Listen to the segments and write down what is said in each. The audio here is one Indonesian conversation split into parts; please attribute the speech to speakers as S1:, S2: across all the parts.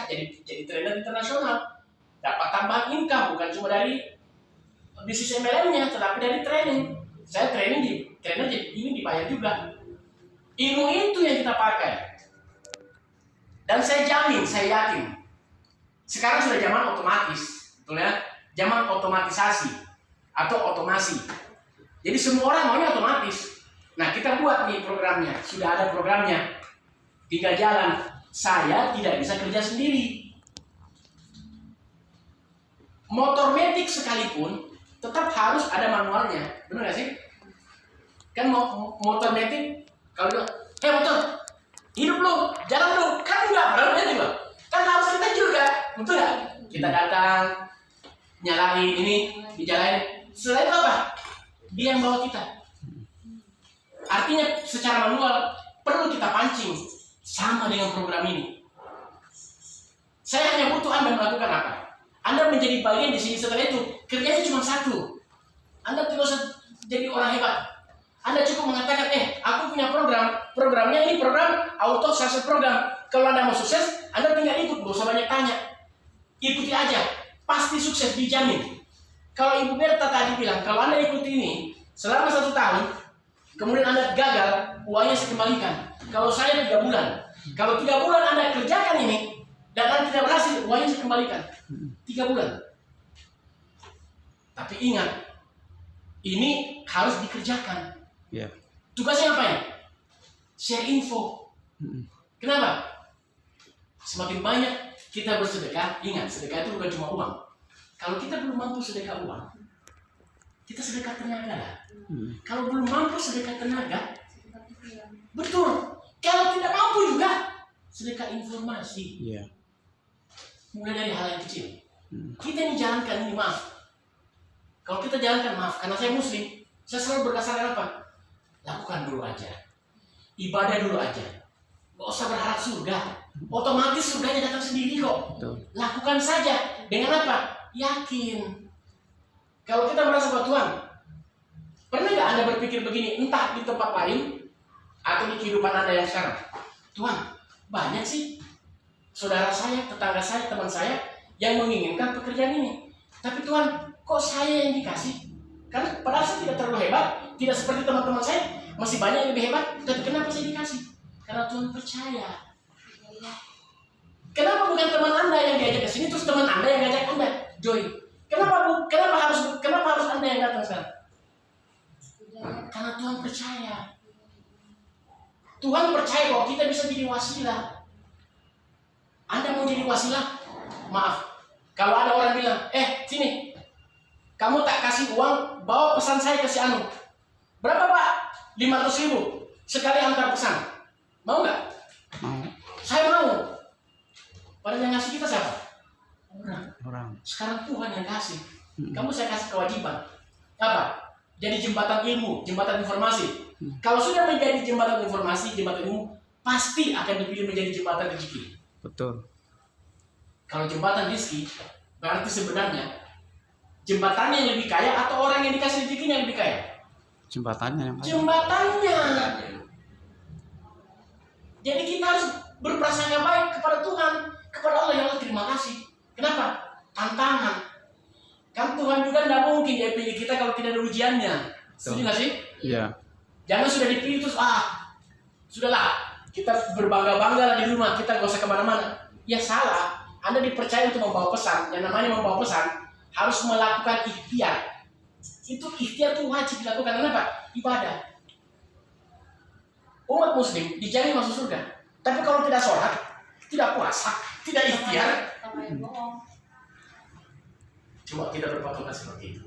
S1: jadi trainer internasional, dapat tambahan income bukan cuma dari bisnis MLM-nya, tetapi dari training. Saya trainer jadi ini dibayar juga. Ilmu itu yang kita pakai. Dan saya jamin, saya yakin, sekarang sudah zaman otomatis, betul ya? Zaman otomatisasi atau otomasi. Jadi semua orang maunya otomatis. Nah, kita buat nih programnya, sudah ada programnya, tinggal jalan. Saya tidak bisa kerja sendiri. Motor metik sekalipun tetap harus ada manualnya, benar nggak sih? Kan motor metik kalau motor hidup lu, jalan lu, kan enggak, berarti juga. Kan harus kita juga, betul nggak? Kita datang, nyalain ini, dijalain. Setelah itu apa? Dia yang bawa kita. Artinya secara manual perlu kita pancing. Sama dengan program ini. Saya hanya butuh Anda melakukan apa? Anda menjadi bagian di sini. Setelah itu kerjanya cuma satu. Anda tidak usah jadi orang hebat. Anda cukup mengatakan, aku punya programnya ini program auto sukses program. Kalau Anda mau sukses, Anda tinggal ikut, gak usah banyak tanya. Ikuti aja, pasti sukses, dijamin. Kalau Ibu Berta tadi bilang, kalau Anda ikuti ini selama 1 tahun, kemudian Anda gagal, uangnya saya kembalikan. Kalau saya 3 bulan, kalau 3 bulan Anda kerjakan ini dan Anda tidak berhasil, uangnya saya kembalikan. 3 bulan. Tapi ingat, ini harus dikerjakan.
S2: Yeah.
S1: Tugasnya apa ya? Share info. Kenapa? Semakin banyak kita bersedekah, ingat sedekah itu bukan cuma uang. Kalau kita belum mampu sedekah uang, kita sedekah tenaga lah. Kalau belum mampu sedekah tenaga, betul. Kalau tidak mampu juga sedekah informasi.
S2: Yeah.
S1: Mulai dari hal yang kecil. Kita ini jalankan ini, maaf. Kalau kita jalankan, maaf, karena saya muslim, saya selalu berdasarkan apa? Lakukan dulu aja. Ibadah dulu aja. Gak usah berharap surga. Otomatis surganya datang sendiri kok.
S2: Betul.
S1: Lakukan saja. Dengan apa? Yakin. Kalau kita merasa bahwa Tuhan, pernah gak Anda berpikir begini, entah di tempat lain atau di kehidupan Anda yang sekarang? Tuhan, banyak sih saudara saya, tetangga saya, teman saya yang menginginkan pekerjaan ini. Tapi Tuhan, kok saya yang dikasih? Karena padahal saya tidak terlalu hebat, tidak seperti teman-teman saya, masih banyak yang lebih hebat, tapi kenapa saya dikasih? Karena Tuhan percaya. Kenapa bukan teman Anda yang diajak ke sini, terus teman Anda yang ngajak Anda join? Kenapa harus Anda yang datang sekarang? Karena Tuhan percaya. Tuhan percaya bahwa kita bisa jadi wasilah. Anda mau jadi wasilah? Maaf. Kalau ada orang bilang, sini, kamu tak kasih uang, bawa pesan saya ke si Anu. Berapa Pak? 500.000 sekali antar pesan. Mau nggak?
S2: Mau.
S1: Saya mau. Padahal yang ngasih kita siapa?
S2: Orang.
S1: Sekarang Tuhan yang kasih. Kamu saya kasih kewajiban. Apa? Jadi jembatan ilmu, jembatan informasi. Kalau sudah menjadi jembatan informasi, jembatan ilmu, pasti akan dipilih menjadi jembatan rezeki.
S2: Betul.
S1: Kalau jembatan rezeki, berarti sebenarnya jembatannya yang lebih kaya atau orang yang dikasih rezekinya yang lebih kaya?
S2: Jembatannya yang kaya.
S1: Jembatannya. Jadi kita harus berprasangka baik kepada Tuhan, kepada Allah. Ya Allah, terima kasih. Kenapa? Tantangan. Kan Tuhan juga tidak mungkin dia pilih kita kalau tidak ada ujiannya. Setuju nggak sih?
S2: Iya.
S1: Jangan sudah dipilih terus sudahlah kita berbangga-bangga di rumah, kita gak usah kemana-mana. Ya salah. Anda dipercaya untuk membawa pesan. Yang namanya membawa pesan harus melakukan ikhtiar. Itu ikhtiar itu wajib dilakukan. Kenapa? Ibadah. Umat muslim dijamin masuk surga. Tapi kalau tidak sholat, tidak puasa, tidak ikhtiar, coba kita berpatokan seperti itu.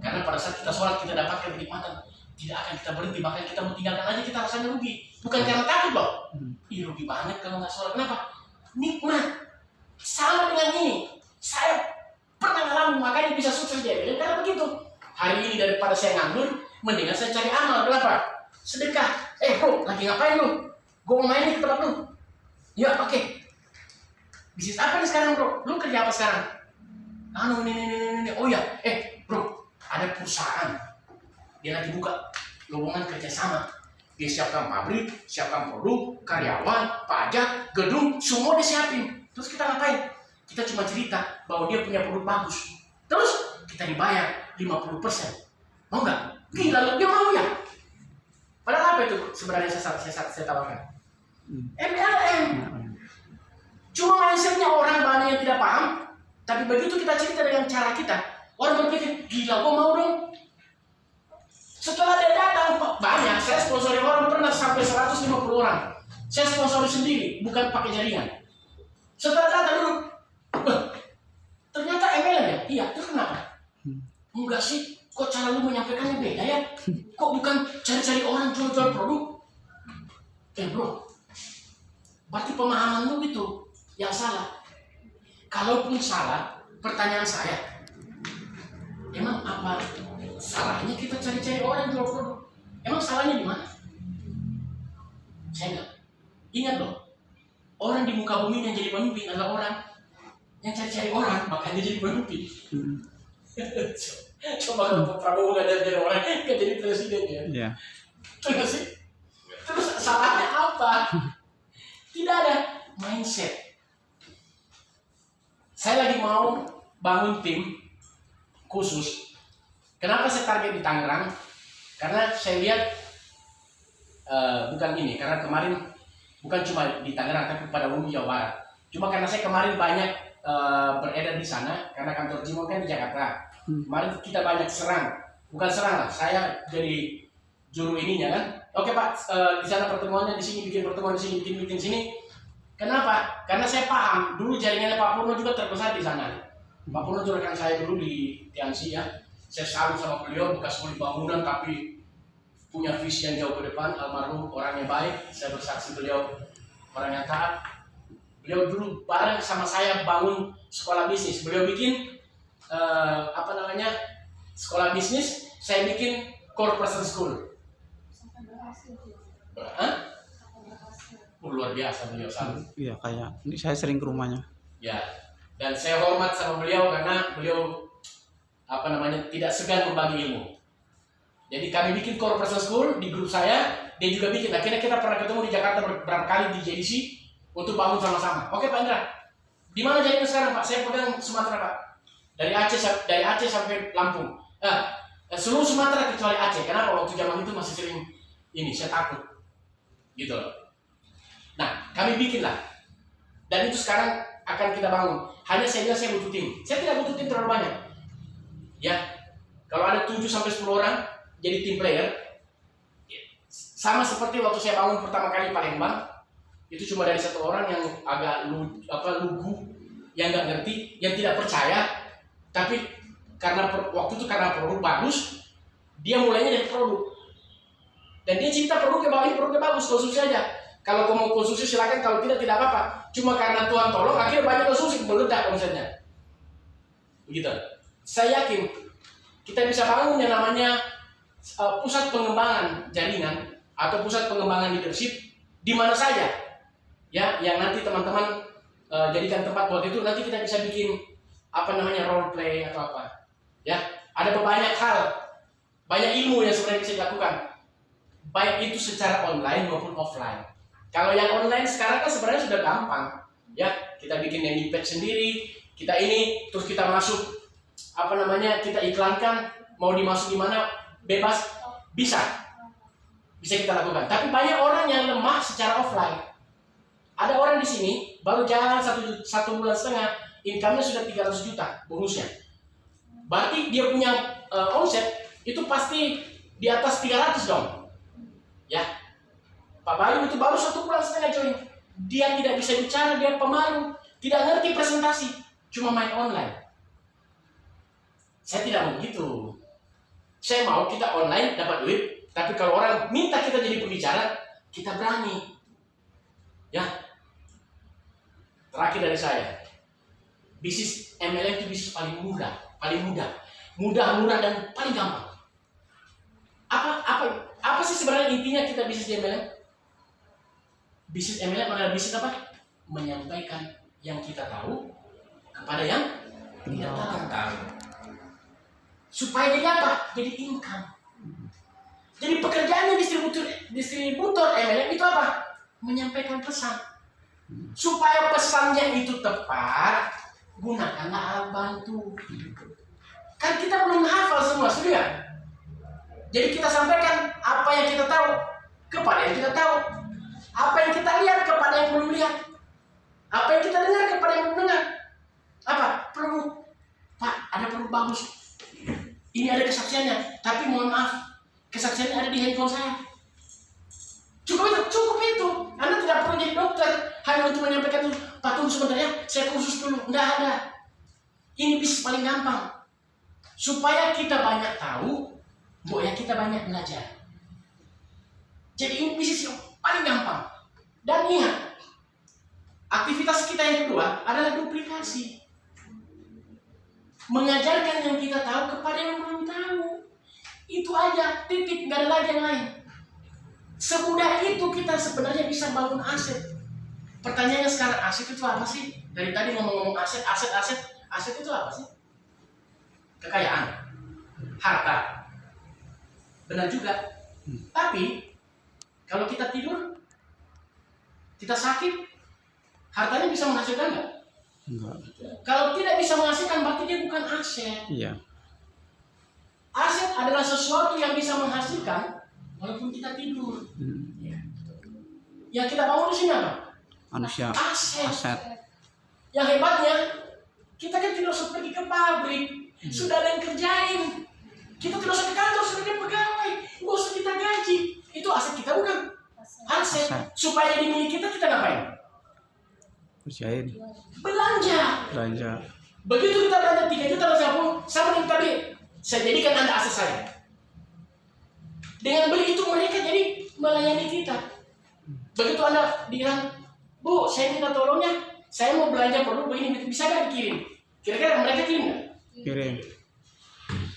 S1: Karena pada saat kita sholat kita dapatkan kenikmatan, tidak akan kita berhenti, bahkan kita mau tinggalkan aja kita rasanya rugi. Bukan karena takut loh. Rugi banget kalau nggak sholat. Kenapa? Nikmat. Sama dengan ini. Saya pernah ngalamin, makanya bisa sukses dia. Karena begitu. Hari ini daripada saya nganggur, mendingan saya cari amal. Kenapa? Sedekah. Bro, lagi ngapain lu? Gue mau main nih ke tempat lu. Ya, oke. Bisnis apa nih sekarang bro? Lu kerja apa sekarang? Ini. Oh ya, bro, ada perusahaan. Dia lagi buka lowongan kerjasama. Dia siapkan pabrik, siapkan produk, karyawan, pajak, gedung, semua dia siapin. Terus kita ngapain? Kita cuma cerita bahwa dia punya produk bagus. Terus kita dibayar 50%. Mau nggak? Gila, dia mau ya? Padahal apa itu sebenarnya saya tawarkan? MLM. Cuma mindsetnya orang banyak yang tidak paham. Tapi begitu kita cerita dengan cara kita, orang berpikir, gila gua mau dong. Setelah dia datang, banyak. Saya sponsori orang pernah sampai 150 orang. Saya sponsori sendiri, bukan pakai jaringan. Setelah datang dulu, ternyata MLM ya? Iya, itu kenapa? Enggak sih, kok cara lu menyampaikannya beda ya? Kok bukan cari-cari orang jual-jual produk? Bro, berarti pemahaman lu itu yang salah. Kalaupun salah, pertanyaan saya, emang apa salahnya kita cari-cari orang jual produk? Emang salahnya di mana? Saya enggak. Ingat loh, orang di muka bumi yang jadi pemimpin adalah orang yang cari-cari orang, makanya jadi pemimpin. Coba kalau Pak Prabowo nggak jadi orang, nggak jadi presiden ya.
S2: Iya.
S1: Terus salahnya apa? Tidak ada mindset. Saya lagi mau bangun tim khusus. Kenapa saya target di Tangerang? Karena saya lihat bukan ini, karena kemarin bukan cuma di Tangerang tapi pada umum Jawa Barat. Cuma karena saya kemarin banyak beredar di sana, karena kantor Jimon kan di Jakarta. Kemarin kita banyak bukan serang lah. Saya jadi juru ininya kan. Oke Pak, di sana pertemuannya, di sini bikin pertemuan, di sini bikin sini. Kenapa? Karena saya paham dulu jaringannya Pak Purno juga terbesar di sana. Pak Purno juga rekan saya dulu di Tianxi ya. Saya salut sama beliau, bekas kulit bangunan tapi punya visi yang jauh ke depan. Almarhum orangnya baik, saya bersaksi beliau orang yang taat. Beliau dulu bareng sama saya bangun sekolah bisnis. Beliau bikin sekolah bisnis, saya bikin corporation school. Luar biasa beliau salut.
S2: Iya, kayak ini saya sering ke rumahnya.
S1: Ya, dan saya hormat sama beliau karena beliau tidak segan membagi ilmu. Jadi kami bikin corporation school di grup saya, dia juga bikin. Akhirnya kita pernah ketemu di Jakarta beberapa kali di JDC untuk bangun sama-sama. Oke Pak Indra, di mana jaringan sekarang Pak? Saya pegang Sumatera Pak. Dari Aceh sampai Lampung. Seluruh Sumatera kecuali Aceh. Kenapa? Waktu zaman itu masih sering ini, saya takut. Gitu loh. Nah, kami bikin lah. Dan itu sekarang akan kita bangun. Hanya saya bilang saya butuh tim. Saya tidak butuh tim terlalu banyak. Ya, kalau ada 7-10 orang jadi tim player, sama seperti waktu saya bangun pertama kali Palembang, itu cuma dari satu orang yang agak lugu, yang nggak ngerti, yang tidak percaya, tapi waktu itu karena produk bagus, dia mulainya dari produk, dan dia cinta produknya, bahwa ini produknya bagus, konsumsi aja. Kalau kamu mau konsumsi silakan, kalau tidak apa-apa. Cuma karena Tuhan tolong, akhirnya banyak konsumsi, meledak omsetnya. Begitu. Saya yakin kita bisa bangun yang namanya pusat pengembangan jaringan atau pusat pengembangan leadership di mana saja. Ya, yang nanti teman-teman jadikan tempat buat itu. Nanti kita bisa bikin role play atau apa. Ya, ada banyak hal, banyak ilmu yang sebenarnya bisa dilakukan. Baik itu secara online maupun offline. Kalau yang online sekarang kan sebenarnya sudah gampang. Ya, kita bikin landing page sendiri, kita ini terus kita masuk kita iklankan, mau dimasuk di mana bebas, bisa kita lakukan. Tapi banyak orang yang lemah secara offline. Ada orang di sini baru jalan satu bulan setengah, income-nya sudah 300 juta bonusnya. Berarti dia punya omset itu pasti di atas 300 dong. Ya, Pak Bayu itu baru 1 bulan setengah join. Dia tidak bisa bicara, dia pemalu, tidak ngerti presentasi, cuma main online. Saya tidak mau gitu. Saya mau kita online dapat duit, tapi kalau orang minta kita jadi pembicara, kita berani. Ya. Terakhir dari saya, bisnis MLM itu bisnis paling mudah, mudah dan paling gampang. Apa sih sebenarnya intinya kita bisnis di MLM? Bisnis MLM adalah bisnis apa? Menyampaikan yang kita tahu kepada yang tidak tahu. Supaya jadi apa? Jadi income. Jadi pekerjaannya distributor MLM itu apa? Menyampaikan pesan. Supaya pesannya itu tepat, gunakanlah alat bantu. Kan kita belum hafal semua, sudah. Jadi kita sampaikan apa yang kita tahu kepada yang kita tahu, apa yang kita lihat kepada yang belum lihat, apa yang kita dengar kepada yang belum dengar. Apa? Perlu, Pak, ada perlu bagus. Ini ada kesaksiannya, tapi mohon maaf, kesaksiannya ada di handphone saya. Cukup itu. Anda tidak perlu jadi dokter hanya untuk menyampaikan itu. Pak, tunggu sebentar ya, saya kursus dulu. Enggak ada. Ini bisnis paling gampang. Supaya kita banyak tahu, ya kita banyak belajar. Jadi ini bisnis yang paling gampang. Dan ingat, aktivitas kita yang kedua adalah duplikasi. Mengajarkan yang kita tahu kepada yang belum tahu. Itu aja, titik, nggak ada lagi yang lain. Semudah itu kita sebenarnya bisa bangun aset. Pertanyaannya sekarang, aset itu apa sih? Dari tadi ngomong-ngomong aset itu apa sih? Kekayaan, harta. Benar juga. Tapi kalau kita tidur, kita sakit, hartanya bisa menghasilkan nggak?
S2: Enggak.
S1: Kalau tidak bisa menghasilkan, berarti dia bukan aset.
S2: Iya.
S1: Aset adalah sesuatu yang bisa menghasilkan walaupun kita tidur. Yang kita bangun di sini apa?
S2: Manusia.
S1: Aset. Yang hebatnya, kita kan tidak usah pergi ke pabrik, sudah ada yang kerjain. Kita tidak usah ke kantor, sudah ada pegawai, nggak usah kita gaji. Itu aset kita bukan? Aset. Supaya dimiliki kita ngapain?
S2: Kerjain.
S1: Belanja. Begitu kita belanja 3 juta sama dengan tadi, saya jadikan Anda aset saya. Dengan beli itu mereka jadi melayani kita. Begitu Anda bilang, Bu, saya minta tolongnya, saya mau belanja produk begini, bisa nggak dikirim? Kira-kira mereka kirim nggak?
S2: Kirim.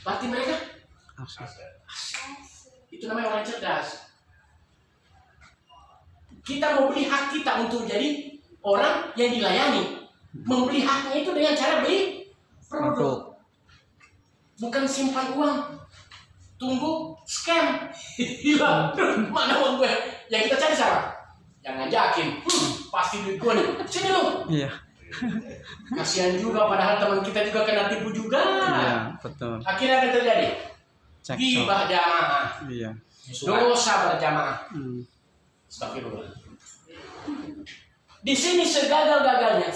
S1: Berarti mereka
S2: Aset.
S1: itu namanya orang cerdas. Kita mau beli hak kita untuk jadi orang yang dilayani. Membeli haknya itu dengan cara beli produk. Bukan simpan uang. Tunggu scam. Hilang. Mana uang gue? Yang kita cari siapa? Yang ngajakin. Pasti duit gue nih. Sini lu.
S2: Iya.
S1: Kasihan juga, padahal teman kita juga kena tipu juga.
S2: Iya, betul.
S1: Akhirnya apa yang terjadi?
S2: Cek.
S1: Gibah jamaah.
S2: Iya.
S1: Dosa berjamaah. Astagfirullah. Di sini segagal-gagalnya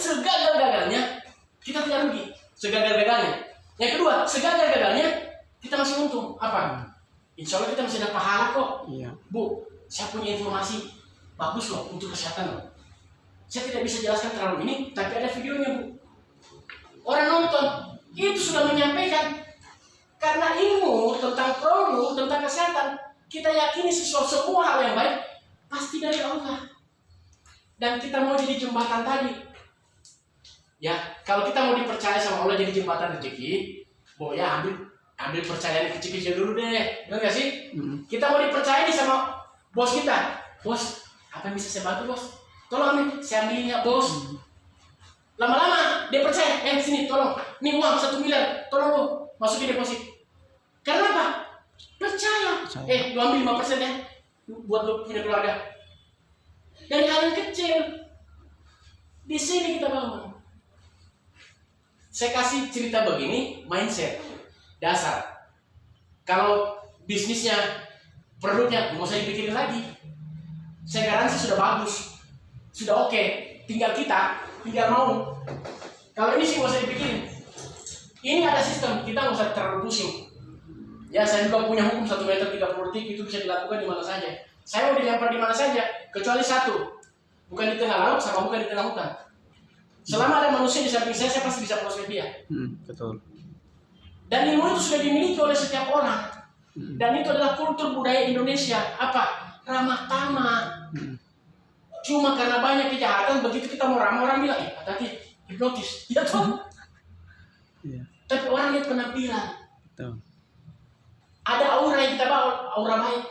S1: kita tidak rugi. Segagal-gagalnya. Yang kedua, segagal-gagalnya kita masih untung. Apa? Insya Allah kita masih ada pahala kok.
S2: Iya.
S1: Bu, saya punya informasi bagus loh untuk kesehatan loh. Saya tidak bisa jelaskan terlalu ini, tapi ada videonya, Bu. Orang nonton itu sudah menyampaikan. Karena ilmu tentang produk, tentang kesehatan, kita yakini semua hal yang baik pasti dari Allah. Dan kita mau jadi jembatan tadi. Ya, kalau kita mau dipercaya sama Allah jadi jembatan rezeki, ya ambil percayaan kecil-kecil dulu deh. Benar gak sih? Kita mau dipercaya sama bos kita. Bos, apa yang bisa saya bantu, Bos? Tolong nih, saya ambilnya, Bos. Lama-lama dia percaya, sini tolong. Nih uang 1 miliar, tolong lu masukin deposit. Karena apa? Percaya. Lu ambil 5% ya, buat lu punya keluarga. Dari hal yang kecil. Di sini kita bangun. Saya kasih cerita begini, mindset dasar. Kalau bisnisnya, produknya nggak usah dipikirin lagi. Saya garansi sudah bagus, sudah oke. Tinggal mau. Kalau ini sih nggak usah dipikirin. Ini ada sistem, kita nggak usah terlalu pusing. Ya, saya juga punya hukum 1 meter 30 detik, itu bisa dilakukan di mana saja. Saya mau dilempar di mana saja, kecuali satu, bukan di tengah laut sama bukan di tengah hutan. Selama ada manusia di samping saya pasti bisa proses dia.
S2: Betul.
S1: Dan ilmu itu sudah dimiliki oleh setiap orang. Dan itu adalah kultur budaya Indonesia. Apa? Ramah tamah. Cuma karena banyak kejahatan, begitu kita mau ramah, orang bilang, hati-hati, hipnotis. Ya toh?
S2: Iya.
S1: Tapi orang lihat penampilan.
S2: Betul.
S1: Ada aura yang kita bawa, aura baik.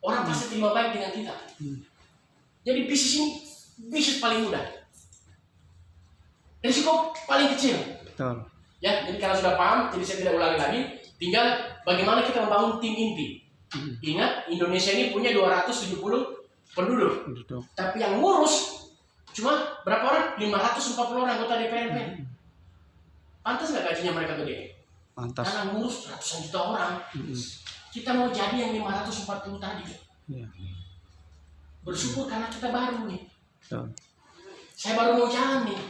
S1: Orang pasti terima baik dengan kita. Jadi bisnis ini bisnis paling mudah. Risiko paling kecil.
S2: Betul.
S1: Ya, jadi karena sudah paham, jadi saya tidak ulangi lagi. Tinggal bagaimana kita membangun tim inti. Ingat, Indonesia ini punya 270 penduduk.
S2: Duduk.
S1: Tapi yang ngurus cuma berapa orang? 540 orang anggota DPRD. Pantas nggak gajinya mereka gede?
S2: Pantas.
S1: Karena ngurus ratusan juta orang. Kita mau jadi yang 540 tadi.
S2: Iya.
S1: Bersyukur karena kita baru nih.
S2: Betul.
S1: Saya baru mau jalan nih.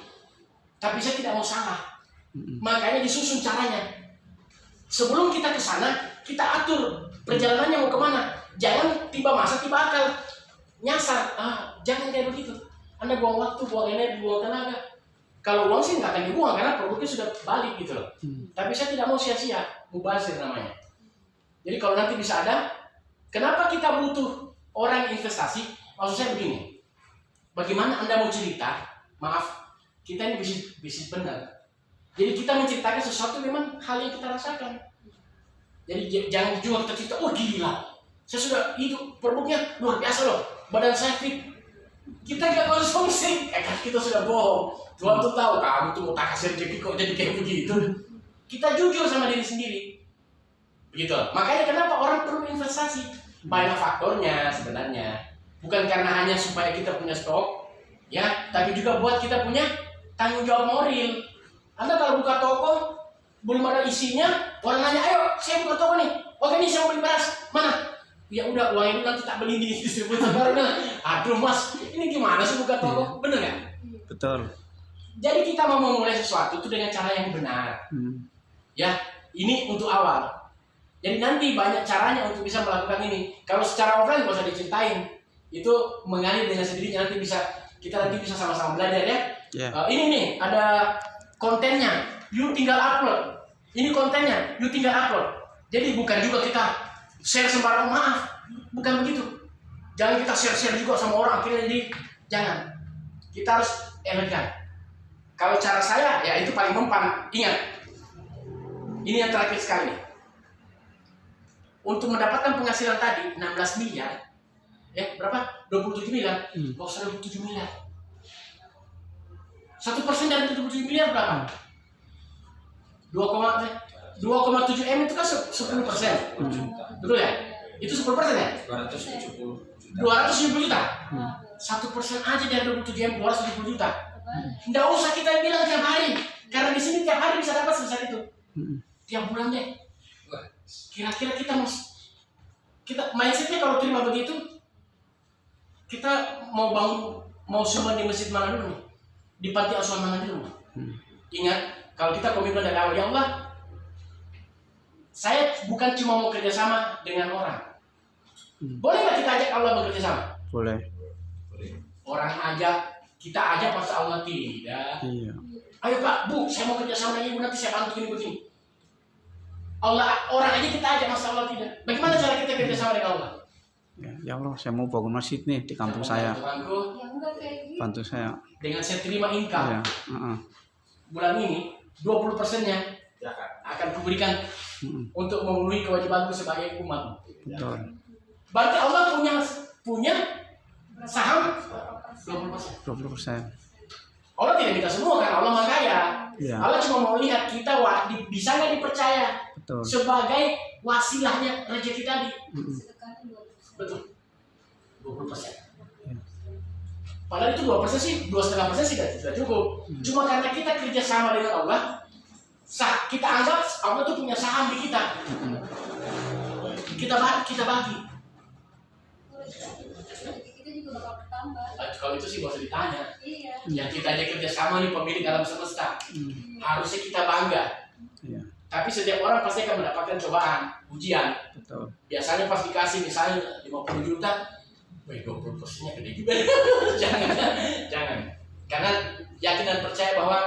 S1: Tapi saya tidak mau salah. Makanya disusun caranya. Sebelum kita ke sana, kita atur perjalanannya mau kemana. Jangan tiba masa, tiba akal. Nyasar. Jangan kayak begitu. Anda buang waktu, buang energi, buang tenaga. Kalau uang sih nggak akan dibuang karena produknya sudah balik gitu loh. Tapi saya tidak mau sia-sia. Mubazir namanya. Jadi kalau nanti bisa ada, kenapa kita butuh orang investasi? Maksud saya begini. Bagaimana Anda mau cerita? Maaf, kita ini bisnis benar. Jadi kita menceritakan sesuatu memang hal yang kita rasakan. Jadi jangan juga kita cerita, oh gila, saya sudah itu produknya luar biasa loh, badan saya fit. Kita nggak konsumsi, kita sudah bohong. Tuhan tuh tahu kamu tuh mau tak kasih rezeki kok jadi kayak begitu. Kita jujur sama diri sendiri, begitu. Makanya kenapa orang perlu investasi? Banyak faktornya sebenarnya. Bukan karena hanya supaya kita punya stok, ya, tapi juga buat kita punya tanggung jawab moral. Anda kalau buka toko belum ada isinya, orang nanya, ayo saya buka toko nih, oke nih saya mau beli beras, mana? Ya udah uang ini nanti tak beli di distributor barunya. Aduh mas, ini gimana sih buka toko? Bener nggak?
S2: Betul.
S1: Jadi kita mau memulai sesuatu itu dengan cara yang benar. Ya, ini untuk awal. Jadi nanti banyak caranya untuk bisa melakukan ini. Kalau secara offline nggak usah diceritain, itu mengalir dengan sendirinya. Nanti kita nanti bisa sama-sama belajar ya. Ini nih ada kontennya, you tinggal upload. Ini kontennya, you tinggal upload. Jadi bukan juga kita share sembarang, maaf, bukan begitu. Jangan kita share juga sama orang akhirnya jadi jangan. Kita harus elegan. Kalau cara saya ya itu paling mempan. Ingat, ini yang terakhir sekali nih. Untuk mendapatkan penghasilan tadi 16 miliar, berapa? 27 miliar. Gak usah 27 miliar. 1% dari 27 miliar berapa? 2,7 M itu kan 10%. Betul ya? Itu 10% ya? 270 juta. 1% aja dari 27 M 270 juta. Nggak usah kita bilang tiap hari, karena di sini tiap hari bisa dapat sebesar itu. Tiap bulan deh. Kira-kira kita mindsetnya kalau terima begitu, kita mau sumbang di masjid mana dulu nih? Di panti asuhan mana dulu? Ingat, kalau kita komitmen dari awal, ya Allah, saya bukan cuma mau kerjasama dengan orang. Boleh nggak kita ajak Allah bekerja sama?
S2: Boleh.
S1: Orang ajak, kita ajak masa Allah tidak.
S2: Iya.
S1: Ayo Pak, Bu, saya mau kerjasama dengan Ibu, nanti saya bantu ini begini. Orang aja kita ajak masa Allah tidak. Bagaimana cara kita kerjasama dengan Allah?
S2: Ya Allah, saya mau bangun masjid nih di kampung saya. Bantu saya.
S1: Dengan saya terima income.
S2: Iya.
S1: Bulan ini 20%-nya akan kuberikan untuk memenuhi kewajibanku sebagai umat.
S2: Betul.
S1: Berarti Allah punya saham 20%.
S2: 20%.
S1: Allah tidak minta semua kan, Allah Maha Kaya.
S2: Iya.
S1: Allah cuma mau lihat kita bisa nggak dipercaya.
S2: Betul.
S1: Sebagai wasilahnya rezeki tadi. Betul. 20%. Padahal itu 2% sih, 2,5% sih sudah cukup. Cuma karena kita kerjasama dengan Allah, kita anggap Allah itu punya saham di kita. Kita bagi. Kalau itu sih gak usah ditanya. Ya kita aja kerjasama nih pemilik alam semesta. Harusnya kita bangga.
S2: Iya.
S1: Tapi setiap orang pasti akan mendapatkan cobaan, ujian.
S2: Betul.
S1: Biasanya pas dikasih misalnya 50 juta, 20%-nya gede juga. Jangan. Karena yakin dan percaya bahwa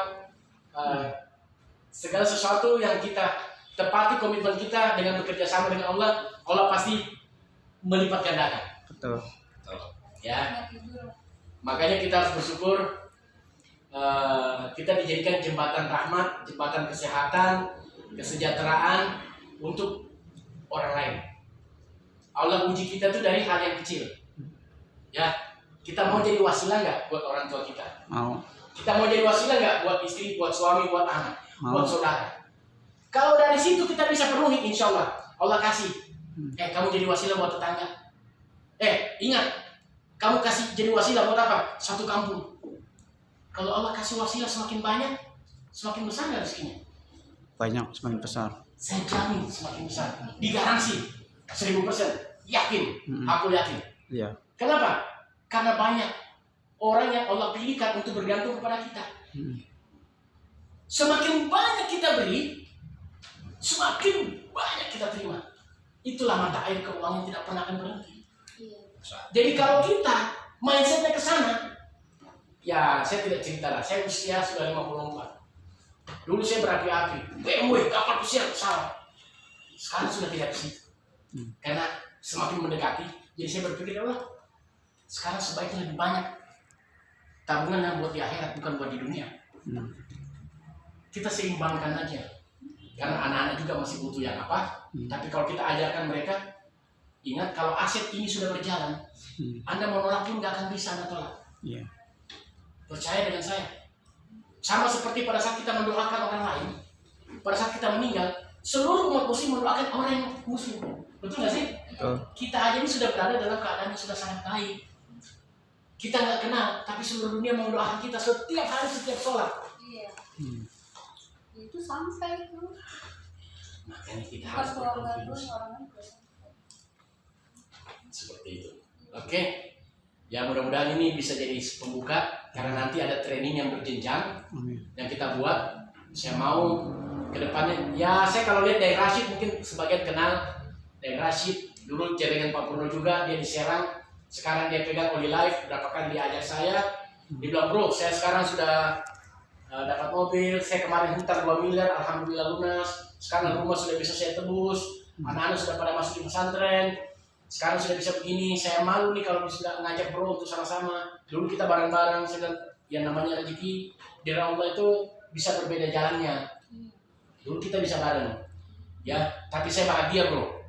S1: segala sesuatu yang kita tepati komitmen kita dengan bekerja sama dengan Allah, Allah pasti melipat gandakan.
S2: Betul.
S1: Ya. Makanya kita harus bersyukur kita dijadikan jembatan rahmat, jembatan kesehatan, kesejahteraan untuk orang lain. Allah uji kita tuh dari hal yang kecil. Ya, kita mau jadi wasilah nggak buat orang tua kita?
S2: Mau.
S1: Kita mau jadi wasilah nggak buat istri, buat suami, buat anak,
S2: Mau.
S1: buat saudara? Kalau dari situ kita bisa penuhi, insya Allah, Allah kasih. Kamu jadi wasilah buat tetangga. Ingat, kamu kasih jadi wasilah buat apa? Satu kampung. Kalau Allah kasih wasilah semakin banyak, semakin besar nggak rezekinya?
S2: Banyak, semakin besar.
S1: Saya jamin semakin besar. Digaransi 1000%. Yakin, aku yakin.
S2: Iya.
S1: Kenapa? Karena banyak orang yang Allah pilihkan untuk bergantung kepada kita. Semakin banyak kita beri, semakin banyak kita terima. Itulah mata air keuangan yang tidak pernah akan berhenti. Jadi kalau kita mindsetnya ke sana, ya saya tidak cerita lah. Saya usia sudah 54. Dulu saya berapi-api, BMW, kapal pesiar, pesawat. Sekarang sudah tidak di situ. Karena semakin mendekati, jadi saya berpikir, ya Allah, sekarang sebaiknya lebih banyak tabungan yang buat di akhirat, bukan buat di dunia. Kita seimbangkan aja. Karena anak-anak juga masih butuh yang apa. Tapi kalau kita ajarkan mereka, ingat kalau aset ini sudah berjalan, Anda mau nolak pun nggak akan bisa Anda tolak.
S2: Iya.
S1: Percaya dengan saya. Sama seperti pada saat kita mendoakan orang lain, pada saat kita meninggal, seluruh umat muslim mendoakan orang yang muslim. Betul nggak sih?
S2: Betul.
S1: Kita aja ini sudah berada dalam keadaan yang sudah sangat baik. Kita nggak kenal, tapi seluruh dunia mendoakan kita setiap hari, setiap sholat.
S3: Iya. Itu sampai itu.
S1: Makanya kita
S3: Pas
S1: harus
S3: keluarga
S1: berkontribusi.
S3: orang
S1: Seperti itu. Oke. Ya mudah-mudahan ini bisa jadi pembuka, karena nanti ada training yang berjenjang yang kita buat. Saya mau ke depannya, ya saya kalau lihat dari Rashid mungkin sebagian kenal. Dari Rashid dulu jaringan Pak Purno juga, dia di Serang. Sekarang dia pegang Oli Life, berapa kali dia ajak saya. Dia bilang, bro, saya sekarang sudah dapat mobil, saya kemarin hutang 2 miliar, alhamdulillah lunas. Sekarang rumah sudah bisa saya tebus, anak-anak sudah pada masuk di pesantren. Sekarang sudah bisa begini, saya malu nih kalau bisa ngajak bro untuk sama-sama. Dulu kita bareng-bareng, saya bilang, yang namanya rezeki dari Allah itu bisa berbeda jalannya. Dulu kita bisa bareng, ya. Tapi saya bahagia bro,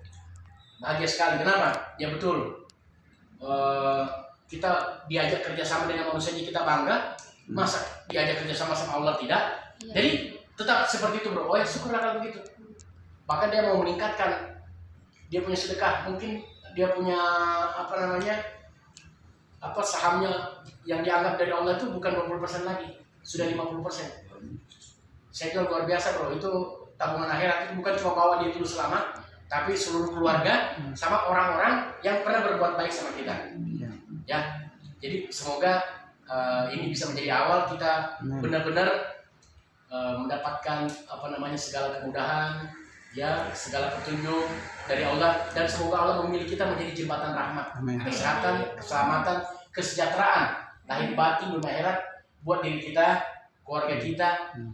S1: bahagia sekali. Kenapa? Ya betul. Kita diajak kerjasama dengan manusia yang kita bangga, masa diajak kerjasama sama Allah tidak? Jadi tetap seperti itu bro. Oh ya syukurlah kalau begitu. Bahkan dia mau meningkatkan, dia punya sedekah, mungkin dia punya sahamnya yang dianggap dari Allah itu bukan 20% lagi, sudah 50%. Saya kira luar biasa bro, itu tabungan akhirat itu bukan cuma bawa dia dulu selamat, tapi seluruh keluarga sama orang-orang yang pernah berbuat baik sama kita. Ya, jadi semoga ini bisa menjadi awal kita benar-benar mendapatkan segala kemudahan, ya, segala petunjuk dari Allah, dan semoga Allah memilih kita menjadi jembatan rahmat, kesehatan, keselamatan, kesejahteraan lahir batin dunia akhirat buat diri kita, keluarga kita,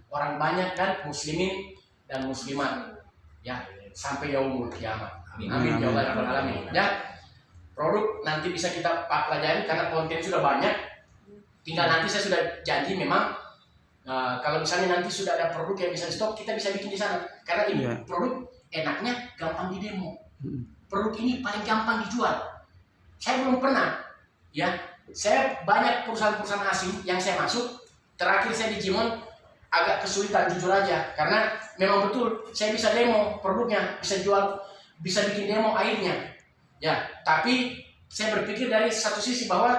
S1: orang banyak kan, muslimin dan muslimat, ya, sampai yaumul kiamat. Amin ya rabbal alamin. Ya, produk nanti bisa kita pelajari karena konten sudah banyak. Tinggal nanti saya sudah janji memang kalau misalnya nanti sudah ada produk yang bisa di stok, kita bisa bikin di sana. Karena ini produk enaknya gampang di demo. Produk ini paling gampang dijual. Saya belum pernah, ya. Saya banyak perusahaan-perusahaan asing yang saya masuk. Terakhir saya di Jimon agak kesulitan jujur aja, karena memang betul saya bisa demo produknya, bisa jual, bisa bikin demo airnya, ya. Tapi saya berpikir dari satu sisi bahwa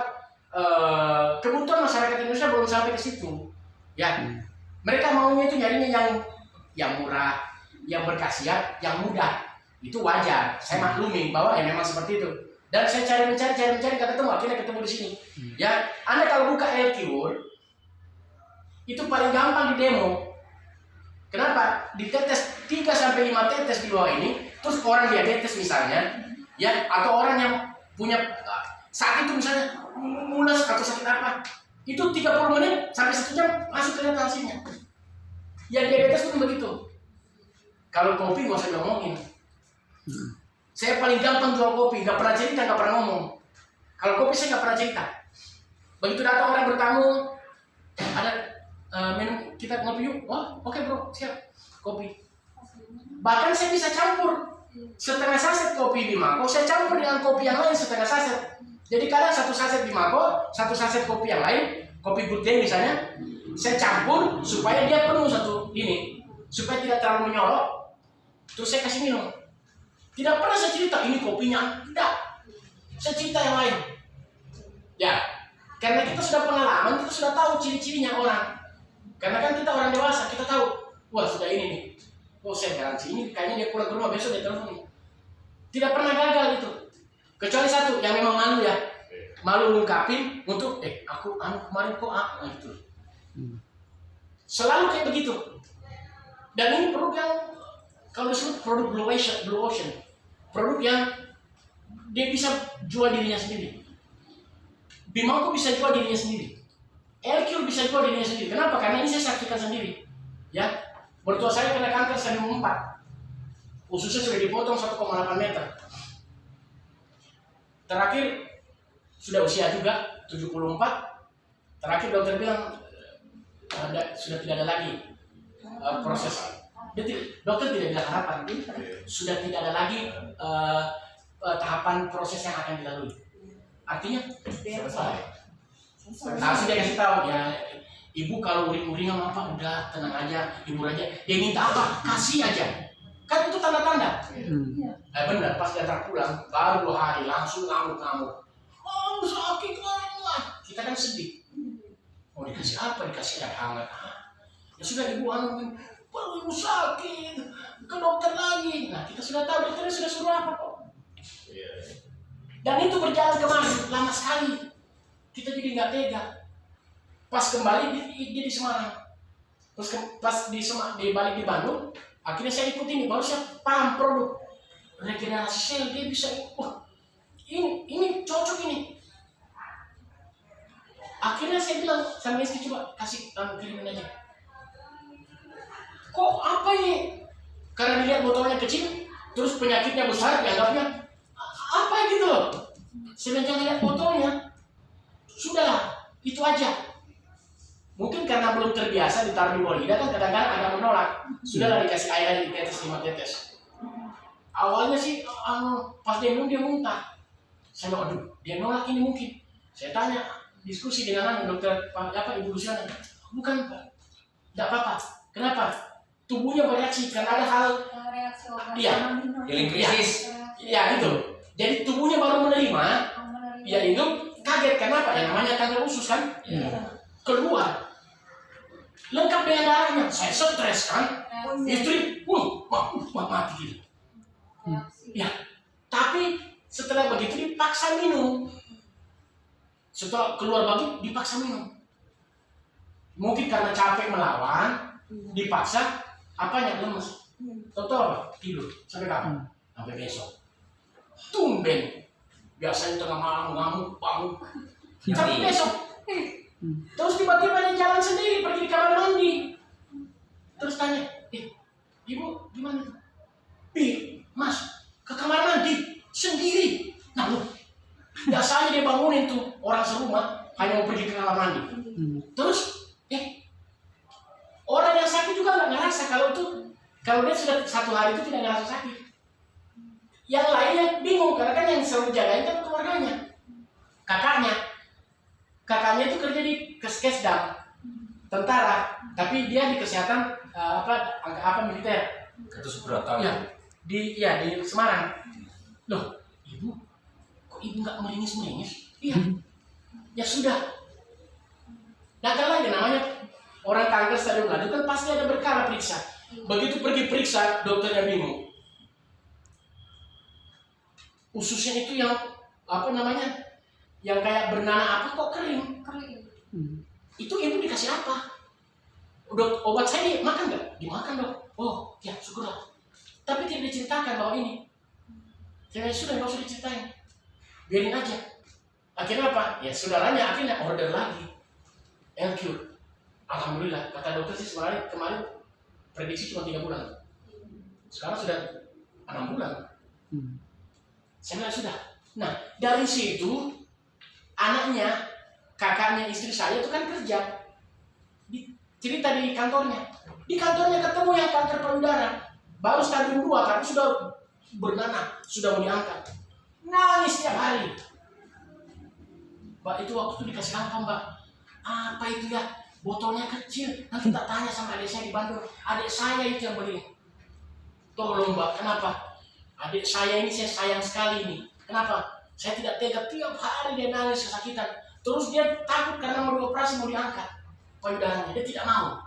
S1: kebutuhan masyarakat Indonesia belum sampai ke situ. Ya, mereka maunya itu nyarinya yang murah, yang berkhasiat, yang mudah. Itu wajar. Saya maklumi bahwa ya memang seperti itu. Dan saya cari mencari nggak ketemu. Akhirnya ketemu di sini. Ya, Anda kalau buka Elcure itu paling gampang di demo. Kenapa? Ditetes 3-5 tetes di bawah ini, terus orang diabetes misalnya, ya, atau orang yang punya saat itu misalnya mulas atau sakit apa, itu 30 menit sampai 1 jam masuk kelihatan hasilnya. Yang diabetes pun begitu. Kalau kopi nggak usah ngomongin. Saya paling gampang jual kopi, nggak pernah cerita, nggak pernah ngomong. Kalau kopi saya nggak pernah cerita. Begitu datang orang bertamu, ada minum, kita ngopi yuk. Oh, oke bro, siap, kopi. Bahkan saya bisa campur setengah saset kopi di mangkok, saya campur dengan kopi yang lain setengah saset. Jadi kadang 1 saset di mangkok, 1 saset kopi yang lain, kopi good day misalnya, saya campur supaya dia penuh satu ini, supaya tidak terlalu menyolok. Terus saya kasih minum. Tidak pernah saya cerita ini kopinya, tidak. Saya cerita yang lain. Ya, karena kita sudah pengalaman, kita sudah tahu ciri-cirinya orang. Karena kan kita orang dewasa, kita tahu, wah sudah ini nih. Oh saya garansi ini kayaknya dia pulang ke rumah besok dia telepon nih. Tidak pernah gagal itu. Kecuali satu yang memang malu ya. Malu ngungkapin untuk aku kemarin kok gitu. Selalu kayak begitu. Dan ini produk yang kalau disebut produk blue ocean. Produk yang dia bisa jual dirinya sendiri. Bimangku bisa jual dirinya sendiri. LQ bisa jual dirinya sendiri. Kenapa? Karena ini saya saksikan sendiri. Ya, mertua saya kena kanker stadium 4. Ususnya sudah dipotong 1,8 meter. Terakhir sudah usia juga 74. Terakhir dokter bilang sudah tidak ada lagi proses. Dokter tidak bilang harapan. Sudah tidak ada lagi tahapan proses yang akan dilalui. Artinya selesai. Nah, dia kasih tahu ya, ibu kalau uring-uringan apa udah tenang aja, ibu aja. Dia minta apa? Kasih aja. Kan itu tanda-tanda. Benar, pas datang pulang baru 2 hari langsung ngamuk-ngamuk. Oh sakit banget. Kita kan sedih. Oh dikasih apa? Dikasih air hangat. Ya sudah ibu baru ibu sakit, ke dokter lagi. Nah kita sudah tahu dokternya sudah suruh apa kok. Dan itu berjalan kemarin lama sekali. Kita jadi nggak tega. Pas kembali dia di Semarang. Terus pas di balik di Bandung, akhirnya saya ikut ini. Baru saya paham produk regenerasi sel. Dia bisa, wah ini cocok ini. Akhirnya saya bilang sama istri, coba kasih kirimin aja. Kok apa ini? Karena dilihat botolnya kecil, terus penyakitnya besar, dianggapnya apa gitu loh. Saya jangan lihat botolnya. Sudahlah, itu aja. Mungkin karena belum terbiasa ditaruh di bawah lidah kan kadang-kadang agak menolak. Sudahlah dikasih air di tetes 5 tetes. Awalnya sih pas dia minum dia muntah. Saya bilang, aduh dia nolak ini mungkin. Saya tanya, diskusi dengan dokter Ibu Luciana. Bukan Pak, tidak apa-apa. Kenapa? Tubuhnya bereaksi karena ada hal. Iya,
S4: healing krisis.
S1: Iya gitu. Jadi tubuhnya baru menerima. Ya itu kaget kenapa? Yang namanya kanker usus kan. Keluar. Lengkap dengan darahnya. Saya stres kan. Istri, mati gitu. Ya, tapi setelah begitu dipaksa minum. Setelah keluar bagi dipaksa minum. Mungkin karena capek melawan, dipaksa apanya lemes. Tahu apa? Tidur. Sampai kapan? Sampai besok. Tumben. Biasanya tengah malam ngamuk, bangun. Tapi besok. Terus tiba-tiba dia jalan sendiri pergi di kamar mandi. Terus tanya, ibu gimana? Mas, ke kamar mandi sendiri. Nah lu, biasanya dia bangunin tuh orang serumah hanya mau pergi ke kamar mandi. Terus, orang yang sakit juga nggak ngerasa kalau dia sudah 1 hari itu tidak ngerasa sakit. Yang lainnya bingung karena kan yang selalu jagain kan keluarganya, kakaknya itu kerja di Keskesdam, tentara, tapi dia di kesehatan militer.
S4: Itu Subrata.
S1: Ya, di Semarang. Loh, ibu, kok ibu nggak meringis? Iya, ya sudah. Gagal lagi namanya orang kanker stadium lanjut kan pasti ada berkala periksa. Begitu pergi periksa, dokternya bingung. Ususnya itu yang yang kayak bernanah apa kok kering. Itu ibu dikasih apa? Obat saya makan nggak? Dimakan dok. Oh ya syukurlah. Tapi tidak diceritakan bahwa ini. Saya sudah nggak usah diceritain. Biarin aja. Akhirnya apa? Ya saudaranya akhirnya order lagi. LQ. Alhamdulillah kata dokter sih kemarin prediksi cuma 3 bulan. Sekarang sudah 6 bulan. Saya bilang sudah. Nah dari situ anaknya, kakaknya istri saya itu kan kerja. Cerita di kantornya. Di kantornya ketemu yang kanker payudara. Baru stadium 2 tapi sudah bernanah, sudah mau diangkat. Nangis tiap hari. Mbak itu waktu itu dikasih apa mbak? Apa itu ya? Botolnya kecil. Nanti tak tanya sama adik saya di Bandung. Adik saya itu yang beli. Tolong mbak, kenapa? adik saya ini saya sayang sekali nih. Kenapa? Saya tidak tega, tiap hari dia nangis kesakitan. Terus dia takut karena mau dioperasi, mau diangkat payudaranya, dia tidak mau.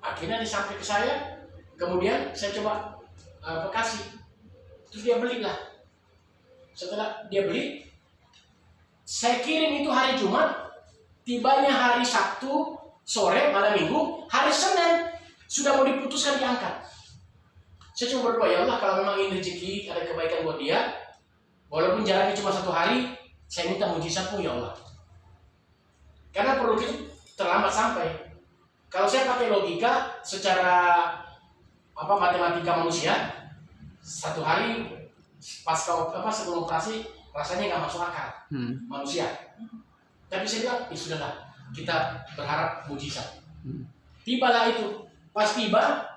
S1: Akhirnya dia sampai ke saya, kemudian saya coba kasih. Terus dia belilah. Setelah dia beli, saya kirim itu hari Jumat, tibanya hari Sabtu sore malam Minggu, hari Senin sudah mau diputuskan diangkat. Saya cuma berdoa, ya Allah, kalau memang ini rezeki, ada kebaikan buat dia, walaupun jaraknya cuma 1 hari, saya minta mujizatmu ya Allah. Karena produk itu terlambat sampai. Kalau saya pakai logika secara matematika manusia, 1 hari sebelum operasi rasanya nggak masuk akal manusia. Tapi saya bilang, ya sudahlah, kita berharap mujizat. Tibalah itu, pas tiba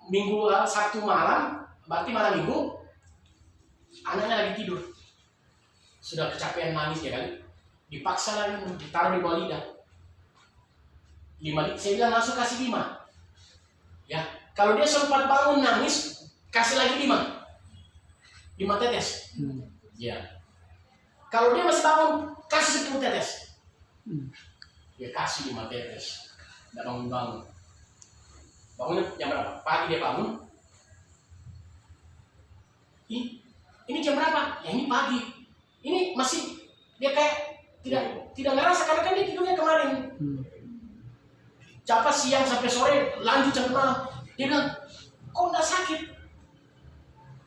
S1: Minggu Sabtu malam, berarti malam Minggu, anaknya lagi tidur, sudah kecapean nangis ya kali, dipaksa lagi ditaruh di bawah lidah. 5, saya bilang langsung kasih 5. Ya, kalau dia sempat bangun nangis, kasih lagi 5 tetes. Ya. Kalau dia masih bangun, kasih 10 tetes. Dia kasih 5 tetes. Tidak bangun-bangun. Bangunnya jam berapa? Pagi dia bangun. Ini jam berapa? Ya ini pagi. Ini masih dia kayak tidak ngerasa karena kan dia tidurnya kemarin. Capa siang sampai sore lanjut sampai malam. Dia bilang, kok nggak sakit?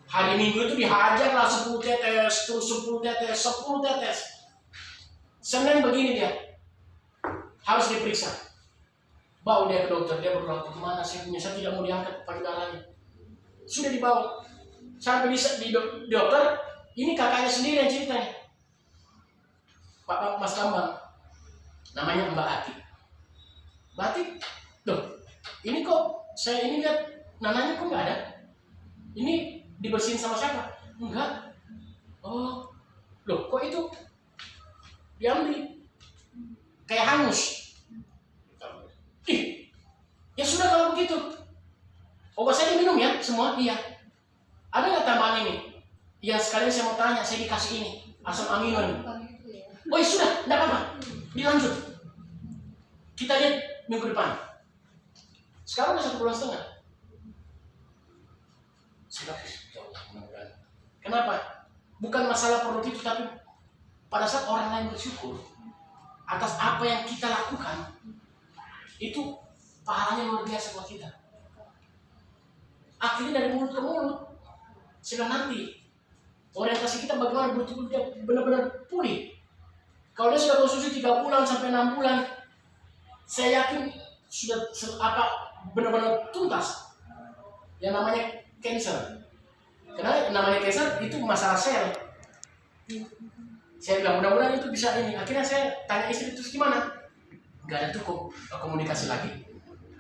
S1: Hari Minggu itu dihajar lah 10 tetes, terus 10 tetes, 10 tetes. Senin begini dia, harus diperiksa. Bawa dia ke dokter, dia berdoa, kemana saya tidak mau diangkat payudaranya. Sudah dibawa, sampai di dokter, ini kakaknya sendiri yang ceritanya. Pak Mas Kambang, namanya Mbak Ati. Mbak Ati, loh, ini kok saya ini lihat nananya kok nggak ada? Ini dibersihin sama siapa? Enggak. Oh, loh, kok itu diambil? Kayak hangus. Ya sudah kalau begitu. Obat saya diminum ya semua? Iya. Ada nggak tambahan ini? Ya sekalian saya mau tanya, saya dikasih ini asam amino ini. Oh ya sudah, tidak apa-apa. Dilanjut. Kita lihat minggu depan. Sekarang udah 1,5 bulan. Sudah, mudah-mudahan. Kenapa? Bukan masalah produk itu, tapi pada saat orang lain bersyukur atas apa yang kita lakukan, itu pahalanya luar biasa buat kita. Akhirnya dari mulut ke mulut, sehingga nanti orientasi kita bagaimana betul-betul dia benar-benar pulih. Kalau dia sudah konsumsi 3 bulan sampai 6 bulan, saya yakin sudah benar-benar tuntas. Yang namanya cancer. Karena namanya cancer itu masalah sel. Saya bilang mudah-mudahan itu bisa ini. Akhirnya saya tanya istri, terus gimana? Gak ada cukup komunikasi lagi.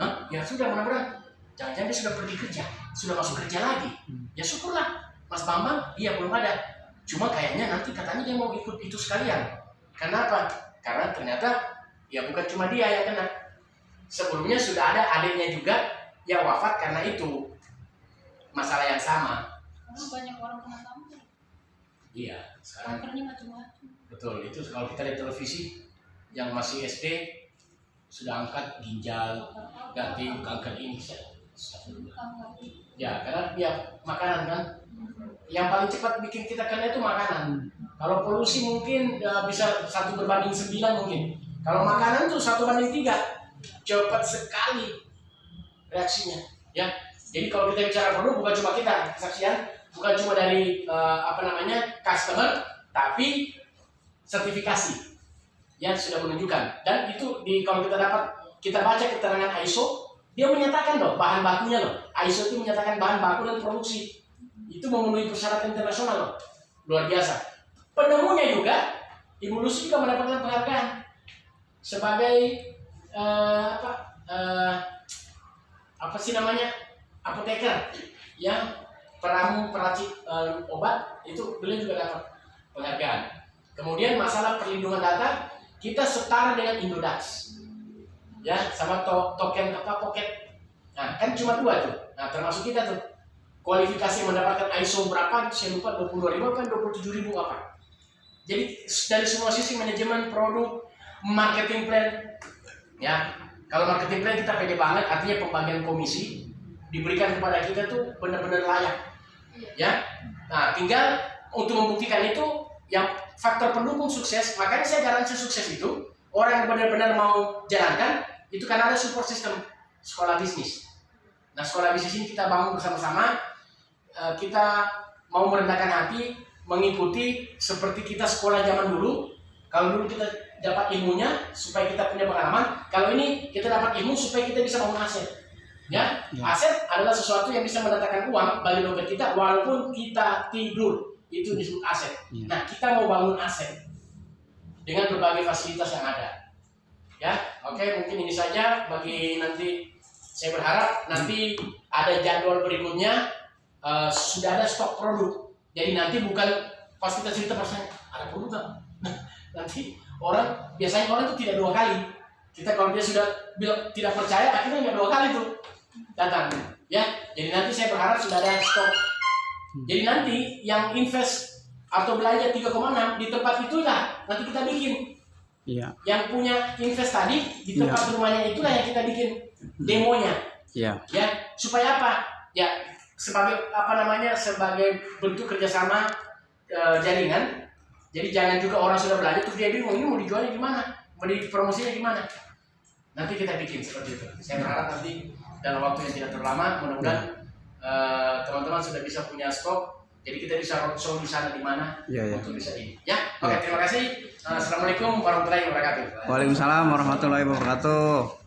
S1: Hah? Ya sudah, mudah-mudahan. Jangan-jangan dia sudah pergi kerja, sudah masuk kerja lagi. Ya syukurlah, Mas Bambang, iya belum ada. Cuma kayaknya nanti katanya dia mau ikut itu sekalian. Kenapa? Karena ternyata ya bukan cuma dia yang kena. Sebelumnya sudah ada adiknya juga yang wafat karena itu. Masalah yang sama.
S3: Banyak orang kena kanker.
S1: Iya, sekarang.
S3: Kankernya macam-macam.
S1: Betul, itu kalau kita lihat televisi yang masih SD sudah angkat ginjal, ganti kanker ini. Ya, karena ya makanan kan. Yang paling cepat bikin kita kena itu makanan. Kalau polusi mungkin bisa 1/9 mungkin. Kalau makanan tuh 1/3, cepat sekali reaksinya. Ya, jadi kalau kita bicara produk bukan cuma kita kesaksian, bukan cuma dari customer, tapi sertifikasi yang sudah menunjukkan. Dan itu kalau kita baca keterangan ISO, dia menyatakan loh bahan bakunya loh. ISO itu menyatakan bahan baku dan produksi itu memenuhi persyaratan internasional loh. Luar biasa. Penemunya juga, Ibu Lucy juga mendapatkan penghargaan sebagai apoteker yang peramu peracik obat, itu beliau juga dapat penghargaan. Kemudian masalah perlindungan data, kita setara dengan Indodax. Ya, sama token pocket. Nah, kan cuma 2 tuh. Nah, termasuk kita tuh. kualifikasi mendapatkan ISO berapa, saya lupa 22.000 apa 27.000 apa. Jadi dari semua sisi manajemen produk, marketing plan, ya kalau marketing plan kita pede banget, artinya pembagian komisi diberikan kepada kita tuh benar-benar layak, ya. Nah tinggal untuk membuktikan itu yang faktor pendukung sukses, makanya saya garansi sukses itu orang yang benar-benar mau jalankan itu karena ada support system sekolah bisnis. Nah sekolah bisnis ini kita bangun bersama-sama, kita mau merendahkan hati, mengikuti seperti kita sekolah zaman dulu. Kalau dulu kita dapat ilmunya supaya kita punya pengalaman, kalau ini kita dapat ilmu supaya kita bisa bangun aset. Ya, aset adalah sesuatu yang bisa mendatangkan uang bagi dompet kita walaupun kita tidur, itu disebut aset. Nah, kita mau bangun aset dengan berbagai fasilitas yang ada. Ya, oke, mungkin ini saja bagi nanti. Saya berharap nanti ada jadwal berikutnya, sudah ada stok produk. Jadi nanti bukan pas kita cerita pasnya ada produk nggak? Nanti biasanya orang itu tidak 2 kali. Kita kalau dia sudah bilang tidak percaya, akhirnya nggak 2 kali tuh datang. Ya, jadi nanti saya berharap sudah ada stok. Jadi nanti yang invest atau belanja 3,6 di tempat itulah nanti kita bikin.
S2: Iya.
S1: Yang punya invest tadi di tempat rumahnya itulah yang kita bikin demonya.
S2: Iya.
S1: Ya, supaya apa? Ya, sebagai sebagai bentuk kerjasama jaringan. Jadi jangan juga orang sudah belanja terus dia bingung ini mau dijualnya gimana, mau dipromosinya gimana. Nanti kita bikin seperti itu. Saya berharap nanti dalam waktu yang tidak terlalu lama, mudah-mudahan teman-teman sudah bisa punya stok. Jadi kita bisa roadshow di sana di mana untuk bisa ini. Ya, oke, terima kasih. Assalamualaikum warahmatullahi wabarakatuh.
S2: Waalaikumsalam warahmatullahi wabarakatuh.